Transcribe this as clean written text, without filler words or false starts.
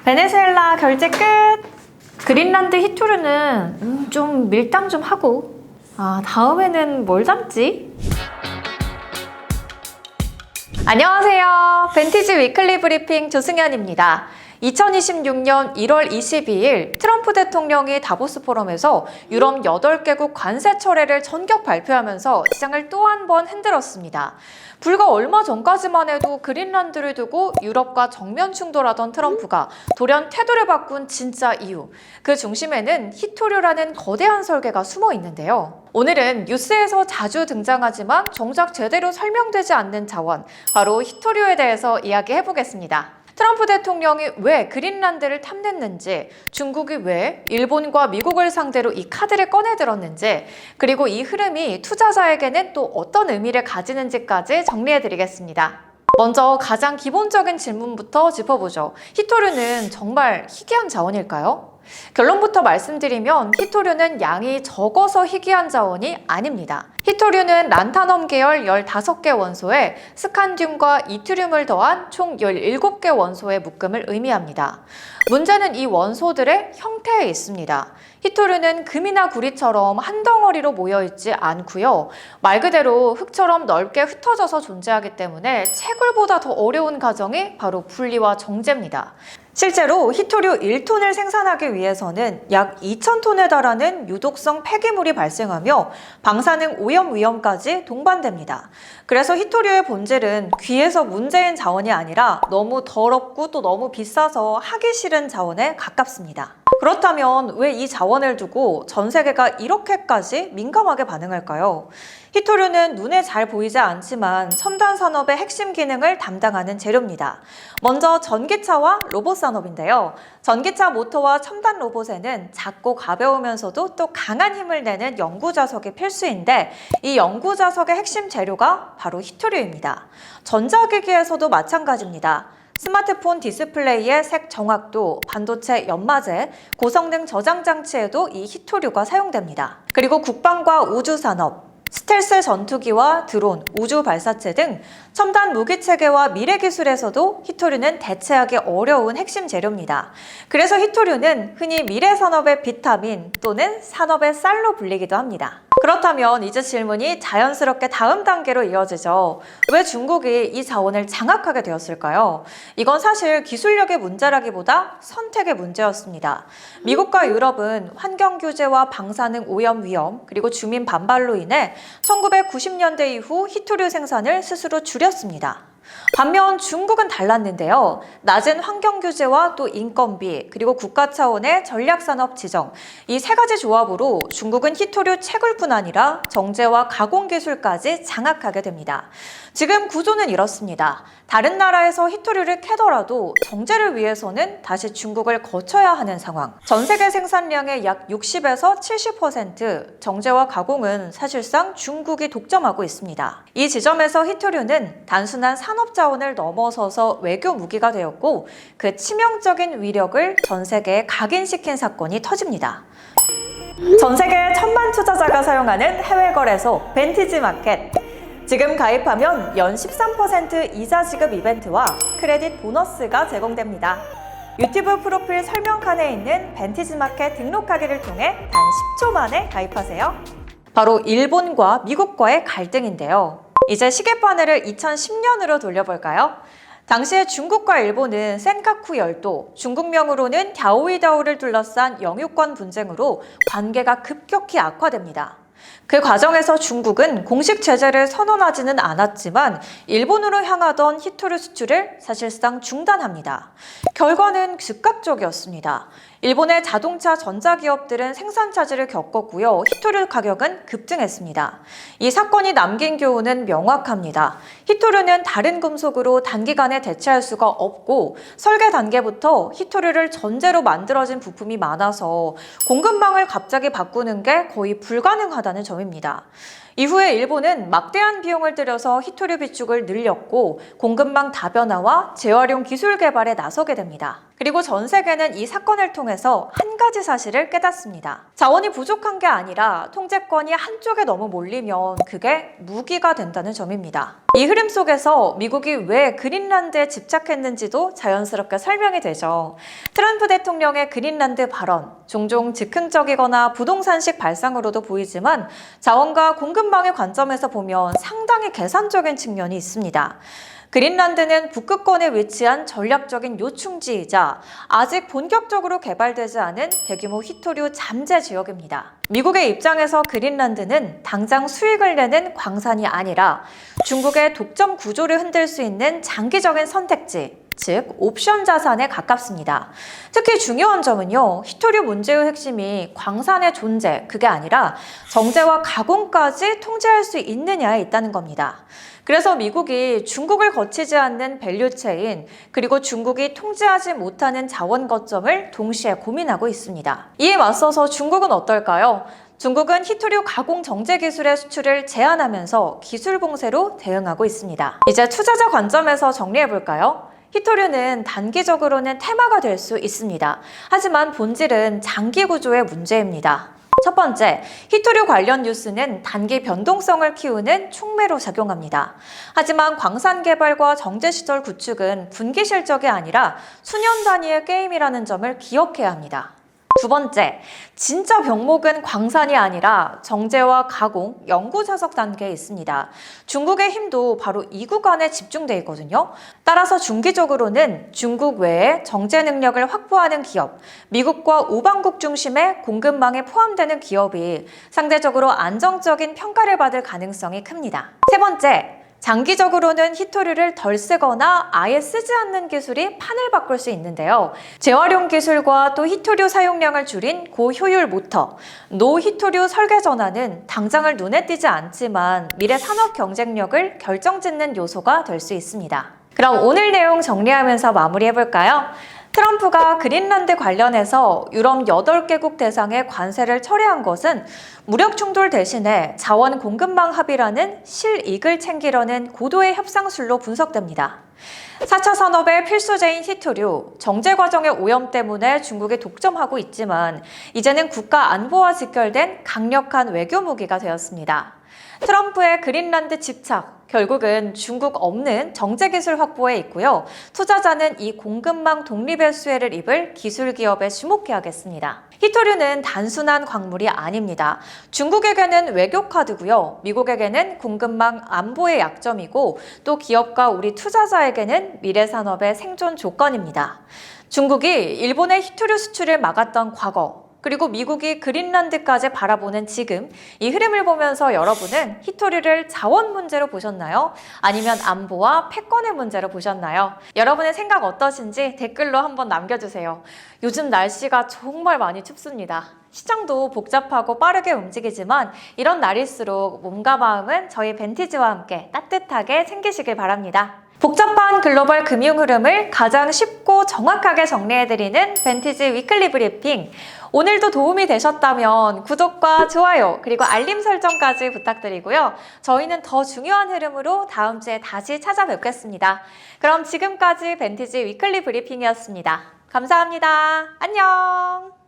베네수엘라 결제 끝! 그린란드 히토류는 좀 밀당 좀 하고, 다음에는 뭘 담지? 안녕하세요. 벤티지 위클리 브리핑 조승현입니다. 2026년 1월 22일 트럼프 대통령이 다보스 포럼에서 유럽 8개국 관세 철회를 전격 발표하면서 시장을 또 한 번 흔들었습니다. 불과 얼마 전까지만 해도 그린란드를 두고 유럽과 정면 충돌하던 트럼프가 돌연 태도를 바꾼 진짜 이유, 그 중심에는 히토류라는 거대한 설계가 숨어 있는데요. 오늘은 뉴스에서 자주 등장하지만 정작 제대로 설명되지 않는 자원, 바로 히토류에 대해서 이야기해보겠습니다. 트럼프 대통령이 왜 그린란드를 탐냈는지, 중국이 왜 일본과 미국을 상대로 이 카드를 꺼내들었는지, 그리고 이 흐름이 투자자에게는 또 어떤 의미를 가지는지까지 정리해드리겠습니다. 먼저 가장 기본적인 질문부터 짚어보죠. 히토류는 정말 희귀한 자원일까요? 결론부터 말씀드리면 히토류는 양이 적어서 희귀한 자원이 아닙니다. 히토류는 란타넘 계열 15개 원소에 스칸듐과 이트륨을 더한 총 17개 원소의 묶음을 의미합니다. 문제는 이 원소들의 형태에 있습니다. 히토류는 금이나 구리처럼 한 덩어리로 모여있지 않고요. 말 그대로 흙처럼 넓게 흩어져서 존재하기 때문에 채굴보다 더 어려운 과정이 바로 분리와 정제입니다. 실제로 히토류 1톤을 생산하기 위해서는 약 2,000톤에 달하는 유독성 폐기물이 발생하며 방사능 오염 위험까지 동반됩니다. 그래서 히토류의 본질은 귀해서 문제인 자원이 아니라 너무 더럽고 또 너무 비싸서 하기 싫은 자원에 가깝습니다. 그렇다면 왜 이 자원을 두고 전 세계가 이렇게까지 민감하게 반응할까요? 히토류는 눈에 잘 보이지 않지만 첨단 산업의 핵심 기능을 담당하는 재료입니다. 먼저 전기차와 로봇 산업인데요. 전기차 모터와 첨단 로봇에는 작고 가벼우면서도 또 강한 힘을 내는 연구자석이 필수인데, 이 연구자석의 핵심 재료가 바로 히토류입니다. 전자기기에서도 마찬가지입니다. 스마트폰 디스플레이의 색 정확도, 반도체 연마제, 고성능 저장 장치에도 이 히토류가 사용됩니다. 그리고 국방과 우주산업, 스텔스 전투기와 드론, 우주 발사체 등 첨단 무기 체계와 미래 기술에서도 히토류는 대체하기 어려운 핵심 재료입니다. 그래서 히토류는 흔히 미래 산업의 비타민 또는 산업의 쌀로 불리기도 합니다. 그렇다면 이제 질문이 자연스럽게 다음 단계로 이어지죠. 왜 중국이 이 자원을 장악하게 되었을까요? 이건 사실 기술력의 문제라기보다 선택의 문제였습니다. 미국과 유럽은 환경 규제와 방사능 오염 위험, 그리고 주민 반발로 인해 1990년대 이후 히토류 생산을 스스로 줄였습니다. 반면 중국은 달랐는데요. 낮은 환경 규제와 또 인건비, 그리고 국가 차원의 전략산업 지정, 이 세 가지 조합으로 중국은 히토류 채굴뿐 아니라 정제와 가공 기술까지 장악하게 됩니다. 지금 구조는 이렇습니다. 다른 나라에서 히토류를 캐더라도 정제를 위해서는 다시 중국을 거쳐야 하는 상황. 전 세계 생산량의 약 60에서 70%, 정제와 가공은 사실상 중국이 독점하고 있습니다. 이 지점에서 히토류는 단순한 산업 자원을 넘어서서 외교 무기가 되었고, 그 치명적인 위력을 전 세계에 각인시킨 사건이 터집니다. 전 세계 1,000만 투자자가 사용하는 해외 거래소 벤티지 마켓. 지금 가입하면 연 13% 이자 지급 이벤트와 크레딧 보너스가 제공됩니다. 유튜브 프로필 설명칸에 있는 벤티지 마켓 등록하기를 통해 단 10초 만에 가입하세요. 바로 일본과 미국과의 갈등인데요. 이제 시계바늘을 2010년으로 돌려볼까요? 당시에 중국과 일본은 센카쿠 열도, 중국명으로는 갸오이다오를 둘러싼 영유권 분쟁으로 관계가 급격히 악화됩니다. 그 과정에서 중국은 공식 제재를 선언하지는 않았지만 일본으로 향하던 히토류 수출을 사실상 중단합니다. 결과는 즉각적이었습니다. 일본의 자동차 전자기업들은 생산 차질을 겪었고요. 히토류 가격은 급등했습니다. 이 사건이 남긴 교훈은 명확합니다. 히토류는 다른 금속으로 단기간에 대체할 수가 없고, 설계 단계부터 히토류를 전제로 만들어진 부품이 많아서 공급망을 갑자기 바꾸는 게 거의 불가능하다는 점입니다. 이후에 일본은 막대한 비용을 들여서 히토류 비축을 늘렸고, 공급망 다변화와 재활용 기술 개발에 나서게 됩니다. 그리고 전 세계는 이 사건을 통해서 한 가지 사실을 깨닫습니다. 자원이 부족한 게 아니라 통제권이 한쪽에 너무 몰리면 그게 무기가 된다는 점입니다. 이 흐름 속에서 미국이 왜 그린란드에 집착했는지도 자연스럽게 설명이 되죠. 트럼프 대통령의 그린란드 발언, 종종 즉흥적이거나 부동산식 발상으로도 보이지만 자원과 공급망의 관점에서 보면 상당히 계산적인 측면이 있습니다. 그린란드는 북극권에 위치한 전략적인 요충지이자 아직 본격적으로 개발되지 않은 대규모 희토류 잠재 지역입니다. 미국의 입장에서 그린란드는 당장 수익을 내는 광산이 아니라 중국의 독점 구조를 흔들 수 있는 장기적인 선택지, 즉 옵션 자산에 가깝습니다. 특히 중요한 점은요, 희토류 문제의 핵심이 광산의 존재, 그게 아니라 정제와 가공까지 통제할 수 있느냐에 있다는 겁니다. 그래서 미국이 중국을 거치지 않는 밸류체인, 그리고 중국이 통제하지 못하는 자원 거점을 동시에 고민하고 있습니다. 이에 맞서서 중국은 어떨까요? 중국은 희토류 가공 정제 기술의 수출을 제한하면서 기술 봉쇄로 대응하고 있습니다. 이제 투자자 관점에서 정리해 볼까요? 희토류는 단기적으로는 테마가 될 수 있습니다. 하지만 본질은 장기 구조의 문제입니다. 첫 번째, 희토류 관련 뉴스는 단기 변동성을 키우는 촉매로 작용합니다. 하지만 광산 개발과 정제 시설 구축은 분기 실적이 아니라 수년 단위의 게임이라는 점을 기억해야 합니다. 두 번째, 진짜 병목은 광산이 아니라 정제와 가공, 연구 자석 단계에 있습니다. 중국의 힘도 바로 이 구간에 집중돼 있거든요. 따라서 중기적으로는 중국 외에 정제 능력을 확보하는 기업, 미국과 우방국 중심의 공급망에 포함되는 기업이 상대적으로 안정적인 평가를 받을 가능성이 큽니다. 세 번째, 장기적으로는 희토류를 덜 쓰거나 아예 쓰지 않는 기술이 판을 바꿀 수 있는데요. 재활용 기술과 또 희토류 사용량을 줄인 고효율 모터, 노희토류 설계 전환은 당장을 눈에 띄지 않지만 미래 산업 경쟁력을 결정짓는 요소가 될 수 있습니다. 그럼 오늘 내용 정리하면서 마무리해볼까요? 트럼프가 그린란드 관련해서 유럽 8개국 대상의 관세를 철회한 것은 무력 충돌 대신에 자원 공급망 합의라는 실이익을 챙기려는 고도의 협상술로 분석됩니다. 4차 산업의 필수제인 희토류, 정제 과정의 오염 때문에 중국이 독점하고 있지만 이제는 국가 안보와 직결된 강력한 외교 무기가 되었습니다. 트럼프의 그린란드 집착, 결국은 중국 없는 정제 기술 확보에 있고요. 투자자는 이 공급망 독립의 수혜를 입을 기술 기업에 주목해야겠습니다. 희토류는 단순한 광물이 아닙니다. 중국에게는 외교 카드고요. 미국에게는 공급망 안보의 약점이고 또 기업과 우리 투자자에게는 미래 산업의 생존 조건입니다. 중국이 일본의 희토류 수출을 막았던 과거, 그리고 미국이 그린란드까지 바라보는 지금, 이 흐름을 보면서 여러분은 희토류를 자원 문제로 보셨나요? 아니면 안보와 패권의 문제로 보셨나요? 여러분의 생각 어떠신지 댓글로 한번 남겨주세요. 요즘 날씨가 정말 많이 춥습니다. 시장도 복잡하고 빠르게 움직이지만 이런 날일수록 몸과 마음은 저희 벤티지와 함께 따뜻하게 챙기시길 바랍니다. 복잡한 글로벌 금융 흐름을 가장 쉽고 정확하게 정리해드리는 벤티지 위클리 브리핑. 오늘도 도움이 되셨다면 구독과 좋아요 그리고 알림 설정까지 부탁드리고요. 저희는 더 중요한 흐름으로 다음 주에 다시 찾아뵙겠습니다. 그럼 지금까지 벤티지 위클리 브리핑이었습니다. 감사합니다. 안녕!